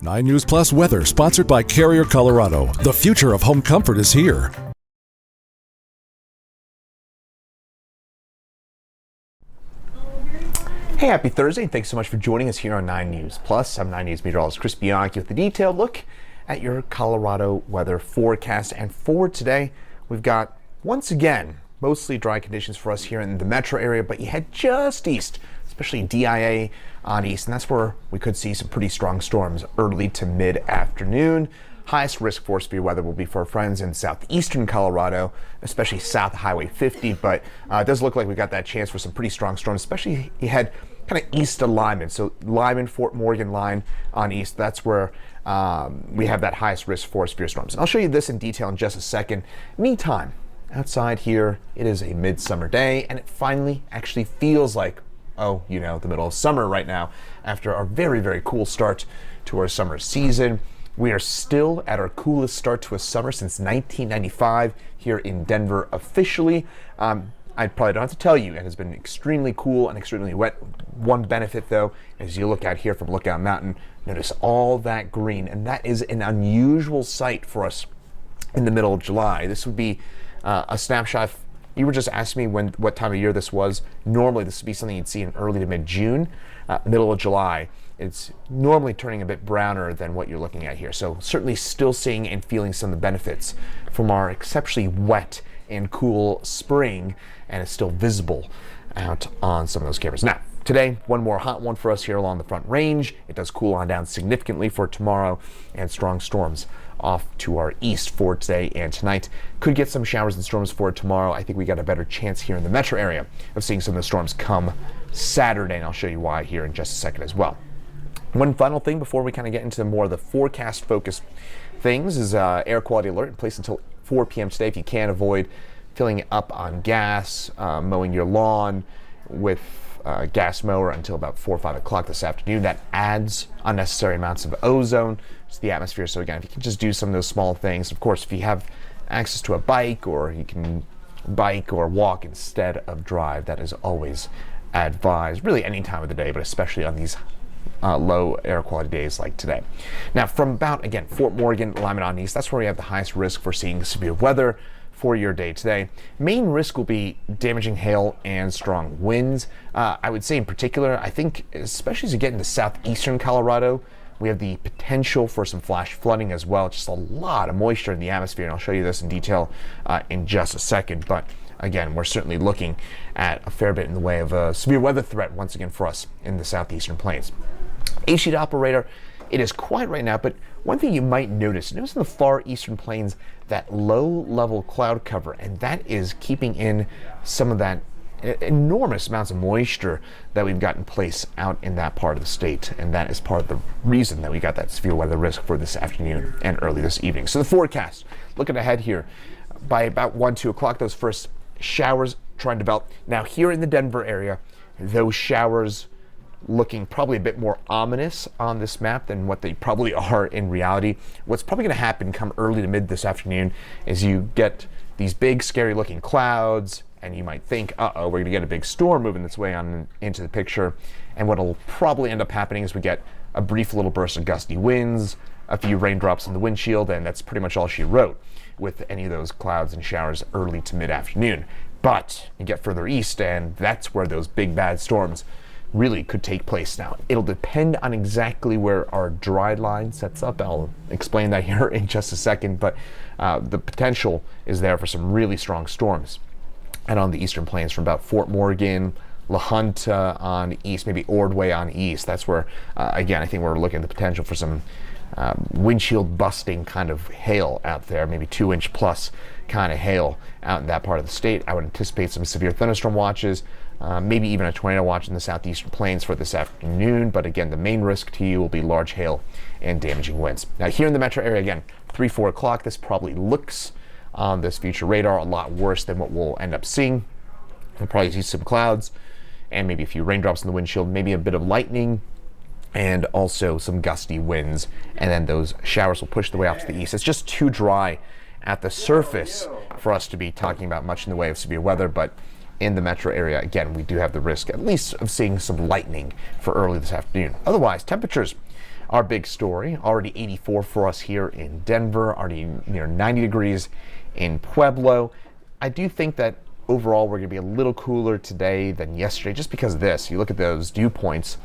9 News Plus weather, sponsored by Carrier Colorado. The future of home comfort is here. Hey, happy Thursday. Thanks so much for joining us here on 9 News Plus. I'm 9 News meteorologist Chris Bianchi with a detailed look at your Colorado weather forecast. And for today, we've got, once again, mostly dry conditions for us here in the metro area, but you head just east, especially DIA on east, and that's where we could see some pretty strong storms early to mid-afternoon. Highest risk for severe weather will be for our friends in southeastern Colorado, especially south of Highway 50, but it does look like we got that chance for some pretty strong storms, especially you head kind of east of Lyman. So Lyman, Fort Morgan line on east, that's where we have that highest risk for severe storms. And I'll show you this in detail in just a second. Meantime, outside here, it is a midsummer day, and it finally actually feels like, oh, you know, the middle of summer right now after our very, very cool start to our summer season. We are still at our coolest start to a summer since 1995 here in Denver officially. I probably don't have to tell you, it has been extremely cool and extremely wet. One benefit, though, as you look out here from Lookout Mountain, notice all that green, and that is an unusual sight for us in the middle of July. This would be a snapshot. You were just asking me what time of year this was. Normally, this would be something you'd see in early to mid-June, middle of July. It's normally turning a bit browner than what you're looking at here. So certainly still seeing and feeling some of the benefits from our exceptionally wet and cool spring, and it's still visible out on some of those cameras. Now, today, one more hot one for us here along the Front Range. It does cool on down significantly for tomorrow, and strong storms off to our east for today and tonight. Could get some showers and storms for tomorrow. I think we got a better chance here in the metro area of seeing some of the storms come Saturday, and I'll show you why here in just a second as well. One final thing before we kind of get into more of the forecast focused things is air quality alert in place until 4 p.m. today. If you can avoid filling up on gas, mowing your lawn with gas mower until about 4 or 5 o'clock this afternoon. That adds unnecessary amounts of ozone to the atmosphere. So again, if you can just do some of those small things, of course, if you have access to a bike, or you can bike or walk instead of drive, that is always advised, really any time of the day, but especially on these low air quality days like today. Now, from about, again, Fort Morgan, Lyman on east, that's where we have the highest risk for seeing severe weather for your day today. Main risk will be damaging hail and strong winds. I would say in particular, I think especially as you get into southeastern Colorado, we have the potential for some flash flooding as well. Just a lot of moisture in the atmosphere, and I'll show you this in detail in just a second. But again, we're certainly looking at a fair bit in the way of a severe weather threat once again for us in the southeastern plains. A-sheet operator, it is quiet right now, but one thing you might notice in the far eastern plains, that low-level cloud cover, and that is keeping in some of that enormous amounts of moisture that we've got in place out in that part of the state, and that is part of the reason that we got that severe weather risk for this afternoon and early this evening. So the forecast, looking ahead here, by about 1, 2 o'clock, those first showers trying to develop. Now here in the Denver area, those showers looking probably a bit more ominous on this map than what they probably are in reality. What's probably going to happen come early to mid this afternoon is you get these big scary looking clouds, and you might think, uh-oh, we're going to get a big storm moving its way on into the picture. And what will probably end up happening is we get a brief little burst of gusty winds, a few raindrops in the windshield, and that's pretty much all she wrote with any of those clouds and showers early to mid-afternoon. But you get further east, and that's where those big bad storms really could take place. Now, it'll depend on exactly where our dry line sets up. I'll explain that here in just a second, but the potential is there for some really strong storms. And on the eastern plains from about Fort Morgan, La Junta on east, maybe Ordway on east, that's where, again, I think we're looking at the potential for some windshield busting kind of hail out there, maybe 2-inch plus kind of hail out in that part of the state. I would anticipate some severe thunderstorm watches, maybe even a tornado watch in the southeastern plains for this afternoon. But again, the main risk to you will be large hail and damaging winds. Now here in the metro area, again, 3, 4 o'clock, this probably looks on this future radar a lot worse than what we'll end up seeing. We'll probably see some clouds and maybe a few raindrops in the windshield, maybe a bit of lightning, and also some gusty winds, and then those showers will push their way off to the east. It's just too dry at the surface for us to be talking about much in the way of severe weather, but in the metro area, again, we do have the risk at least of seeing some lightning for early this afternoon. Otherwise, temperatures our big story. Already 84 for us here in Denver, already near 90 degrees in Pueblo. I do think that overall we're going to be a little cooler today than yesterday just because of this. You look at those dew points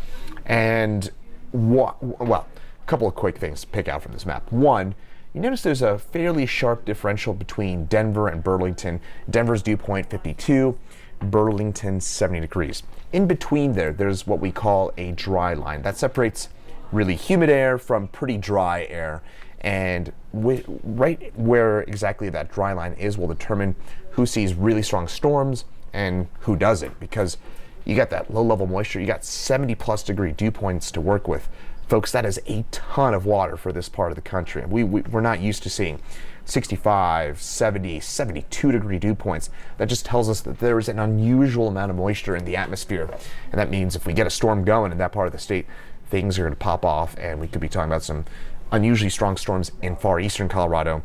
and, well, a couple of quick things to pick out from this map. One, you notice there's a fairly sharp differential between Denver and Burlington. Denver's dew point 52, Burlington 70 degrees. In between there's what we call a dry line. That separates really humid air from pretty dry air. And right where exactly that dry line is will determine who sees really strong storms and who doesn't, because you got that low level moisture, you got 70 plus degree dew points to work with. Folks, that is a ton of water for this part of the country. And we're not used to seeing 65, 70, 72 degree dew points. That just tells us that there is an unusual amount of moisture in the atmosphere. And that means if we get a storm going in that part of the state, things are going to pop off, and we could be talking about some unusually strong storms in far eastern Colorado.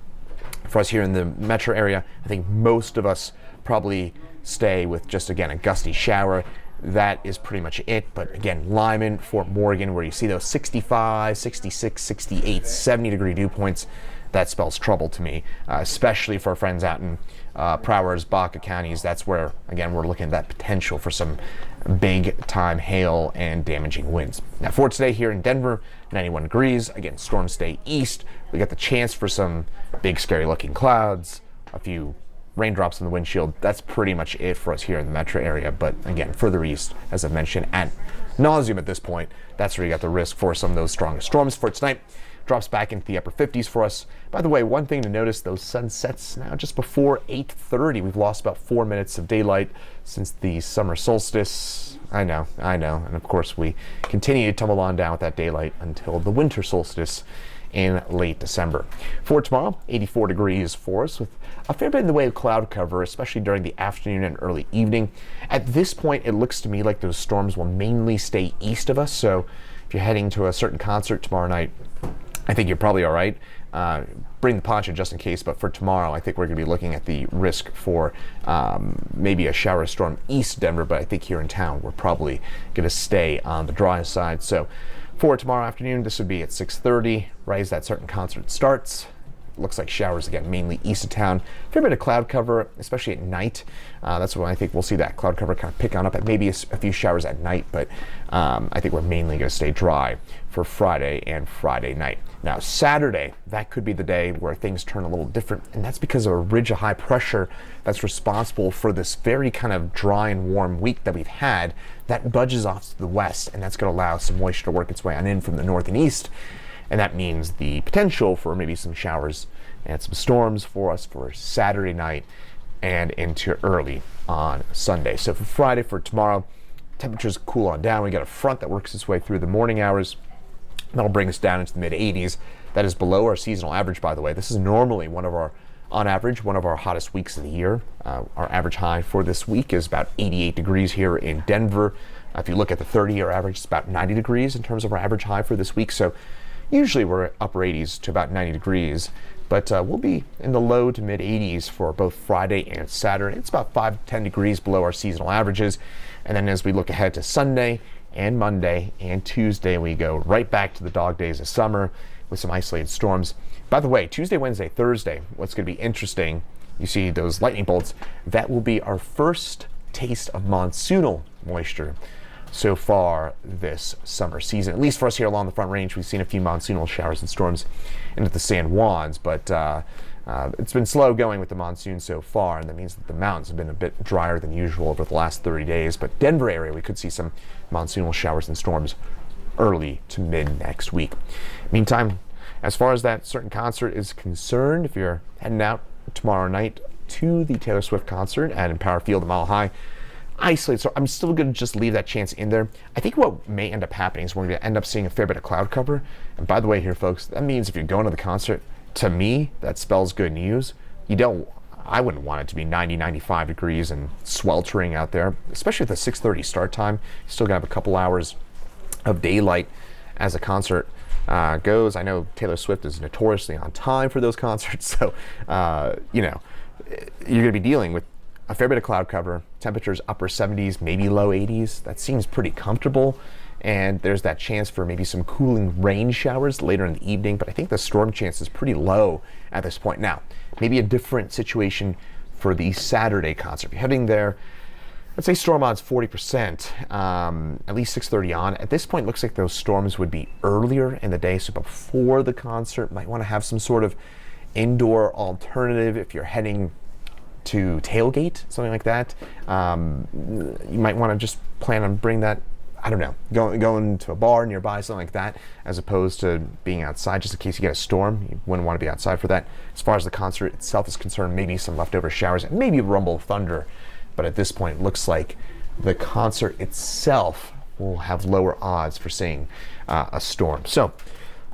For us here in the metro area, I think most of us probably stay with just, again, a gusty shower. That is pretty much it. But again, Lyman, Fort Morgan, where you see those 65, 66, 68, 70 degree dew points, that spells trouble to me, especially for our friends out in Prowers, Baca counties. That's where, again, we're looking at that potential for some big time hail and damaging winds. Now for today here in Denver, 91 degrees. Again, storms stay east. We got the chance for some big scary looking clouds, a few raindrops in the windshield. That's pretty much it for us here in the metro area. But again, further east, as I've mentioned ad nauseum at this point, that's where you got the risk for some of those strongest storms. For tonight, drops back into the upper 50s for us. By the way, one thing to notice, those sunsets now just before 8:30. We've lost about 4 minutes of daylight since the summer solstice. I know. And of course, we continue to tumble on down with that daylight until the winter solstice in late December. For tomorrow, 84 degrees for us with a fair bit in the way of cloud cover, especially during the afternoon and early evening. At this point, it looks to me like those storms will mainly stay east of us. So if you're heading to a certain concert tomorrow night, I think you're probably all right. Bring the poncho just in case, but for tomorrow, I think we're going to be looking at the risk for maybe a shower storm east Denver, but I think here in town, we're probably going to stay on the dry side. So for tomorrow afternoon, this would be at 6:30, right as that certain concert starts. Looks like showers again, mainly east of town. Fair bit of cloud cover, especially at night. That's when I think we'll see that cloud cover kind of pick on up at maybe a few showers at night, but I think we're mainly going to stay dry for Friday and Friday night. Now, Saturday, that could be the day where things turn a little different, and that's because of a ridge of high pressure that's responsible for this very kind of dry and warm week that we've had that budges off to the west, and that's going to allow some moisture to work its way on in from the north and east. And that means the potential for maybe some showers and some storms for us for Saturday night and into early on Sunday. So for Friday, for tomorrow, temperatures cool on down. We got a front that works its way through the morning hours. That'll bring us down into the mid 80s. That is below our seasonal average, by the way. This is normally on average, one of our hottest weeks of the year. Our average high for this week is about 88 degrees here in Denver. If you look at the 30-year average, it's about 90 degrees in terms of our average high for this week. So usually we're at upper 80s to about 90 degrees, but we'll be in the low to mid 80s for both Friday and Saturday. It's about 5 to 10 degrees below our seasonal averages. And then as we look ahead to Sunday and Monday and Tuesday, we go right back to the dog days of summer with some isolated storms. By the way, Tuesday, Wednesday, Thursday, what's going to be interesting, you see those lightning bolts, that will be our first taste of monsoonal moisture so far this summer season. At least for us here along the Front Range, we've seen a few monsoonal showers and storms into the San Juans, but it's been slow going with the monsoon so far, and that means that the mountains have been a bit drier than usual over the last 30 days. But Denver area, we could see some monsoonal showers and storms early to mid next week. Meantime, as far as that certain concert is concerned, if you're heading out tomorrow night to the Taylor Swift concert at Empower Field at Mile High, isolate. So I'm still going to just leave that chance in there. I think what may end up happening is we're going to end up seeing a fair bit of cloud cover. And by the way here, folks, that means if you're going to the concert, to me, that spells good news. I wouldn't want it to be 90, 95 degrees and sweltering out there, especially at the 6:30 start time. You're still going to have a couple hours of daylight as a concert goes. I know Taylor Swift is notoriously on time for those concerts, so you're going to be dealing with a fair bit of cloud cover, temperatures upper 70s, maybe low 80s. That seems pretty comfortable. and there's that chance for maybe some cooling rain showers later in the evening, but I think the storm chance is pretty low at this point. Now, maybe a different situation for the Saturday concert. If you're heading there, let's say storm odds 40%, at least 6:30 on. At this point, it looks like those storms would be earlier in the day, so before the concert. Might want to have some sort of indoor alternative if you're heading to tailgate, something like that. You might want to just plan on bringing that, I don't know, going to a bar nearby, something like that, as opposed to being outside, just in case you get a storm. You wouldn't want to be outside for that. As far as the concert itself is concerned, maybe some leftover showers, and maybe a rumble of thunder. But at this point, it looks like the concert itself will have lower odds for seeing a storm. So,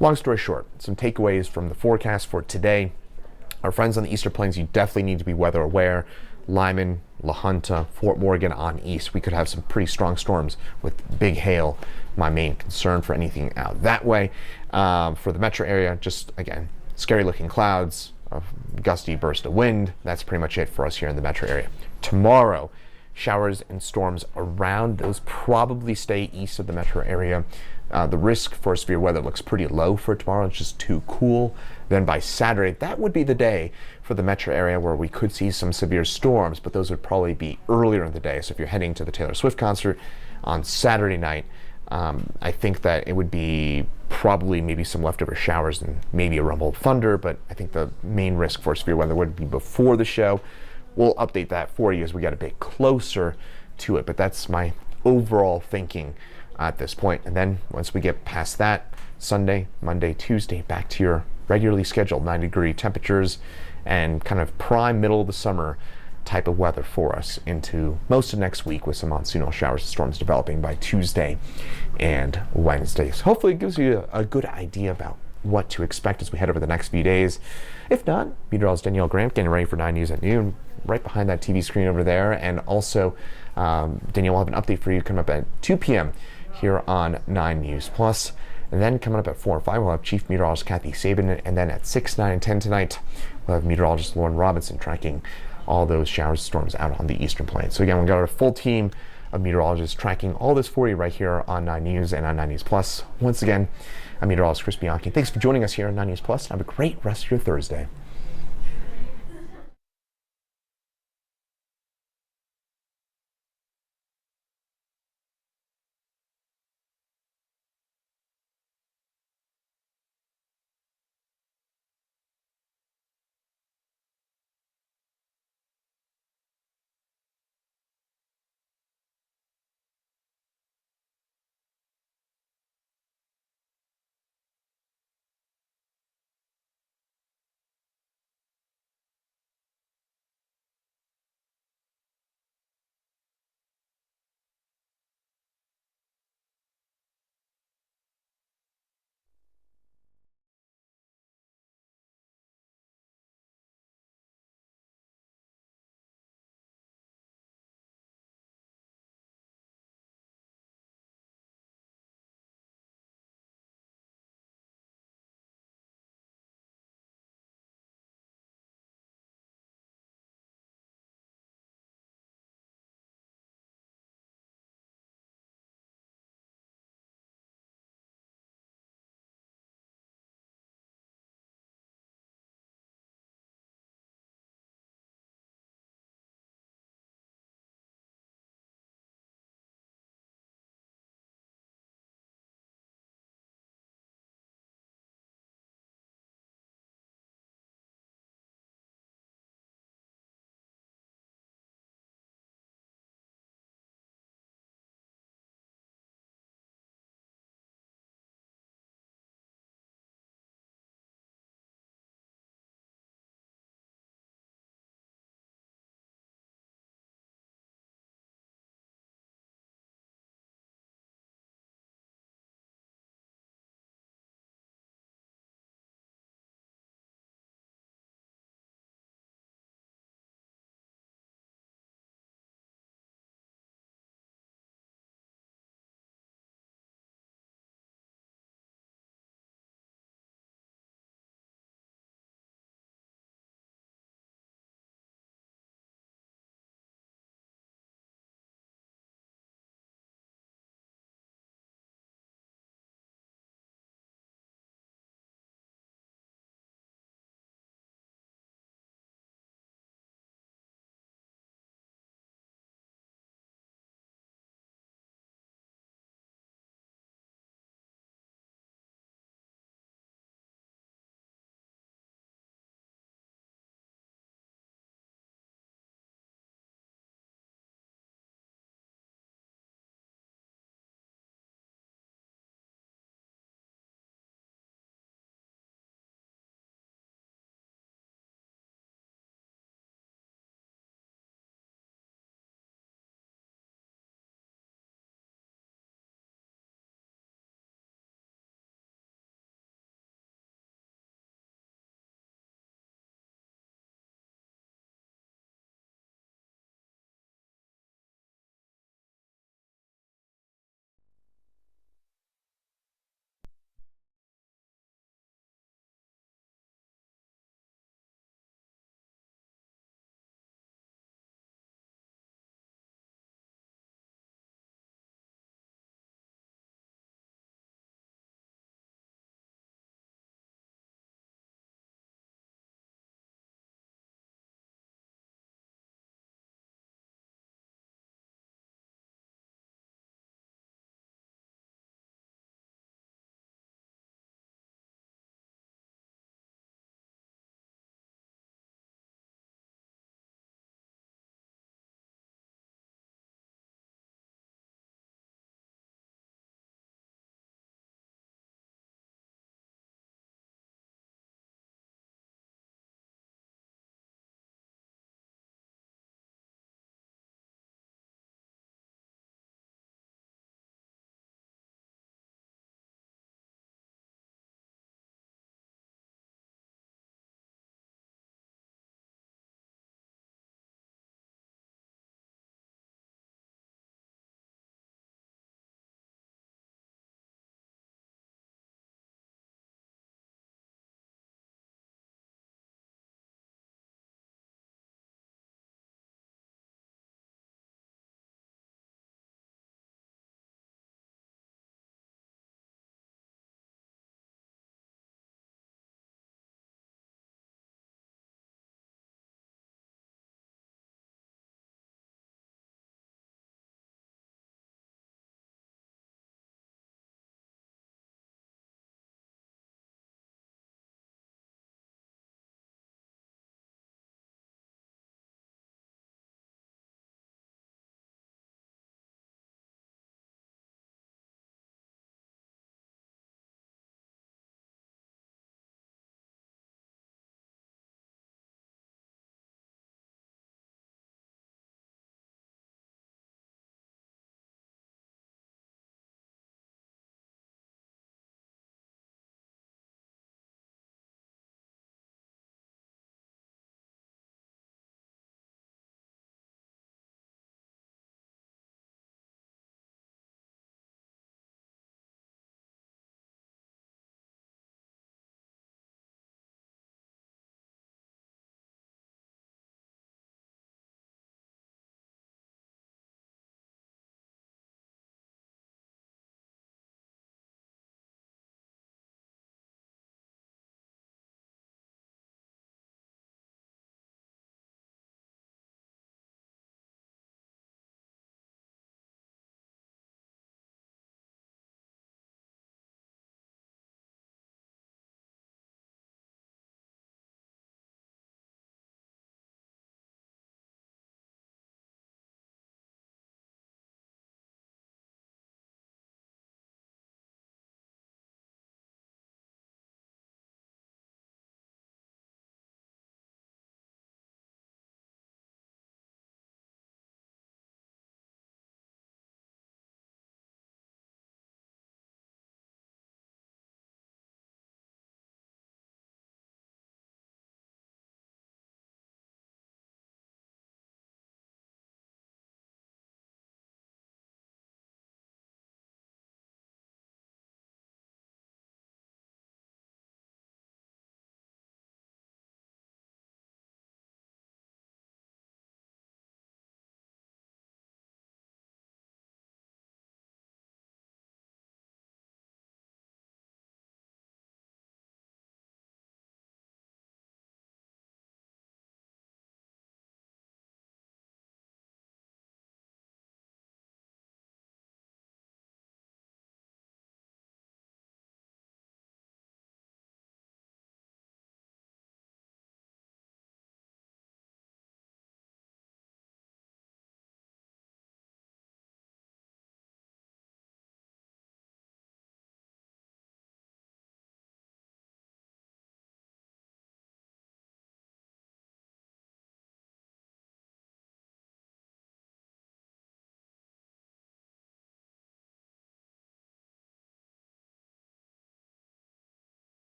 long story short, some takeaways from the forecast for today. Our friends on the Eastern Plains, you definitely need to be weather aware. Lyman, La Junta, Fort Morgan on east. We could have some pretty strong storms with big hail. My main concern for anything out that way. For the metro area, just again, scary looking clouds, a gusty burst of wind. That's pretty much it for us here in the metro area. Tomorrow, showers and storms around. Those probably stay east of the metro area. The risk for severe weather looks pretty low for tomorrow. It's just too cool. Then by Saturday, that would be the day for the metro area where we could see some severe storms, but those would probably be earlier in the day. So if you're heading to the Taylor Swift concert on Saturday night, I think that it would be probably maybe some leftover showers and maybe a rumble of thunder, but I think the main risk for severe weather would be before the show. We'll update that for you as we get a bit closer to it, but that's my overall thinking at this point. And then once we get past that, Sunday, Monday, Tuesday, back to your regularly scheduled 90-degree temperatures and kind of prime middle of the summer type of weather for us into most of next week, with some monsoonal showers and storms developing by Tuesday and Wednesday. So hopefully it gives you a good idea about what to expect as we head over the next few days. If not, meteorologist Danielle Grant getting ready for 9 News at noon, right behind that TV screen over there. And also, Danielle will have an update for you coming up at 2 p.m. here on 9 News Plus. And then coming up at 4 and 5, we'll have Chief Meteorologist Kathy Sabin. And then at 6, 9, and 10 tonight, we'll have Meteorologist Lauren Robinson tracking all those showers and storms out on the Eastern Plains. So again, we've got a full team of meteorologists tracking all this for you right here on 9 News and on 9 News Plus. Once again, I'm meteorologist Chris Bianchi. Thanks for joining us here on 9 News Plus. Have a great rest of your Thursday.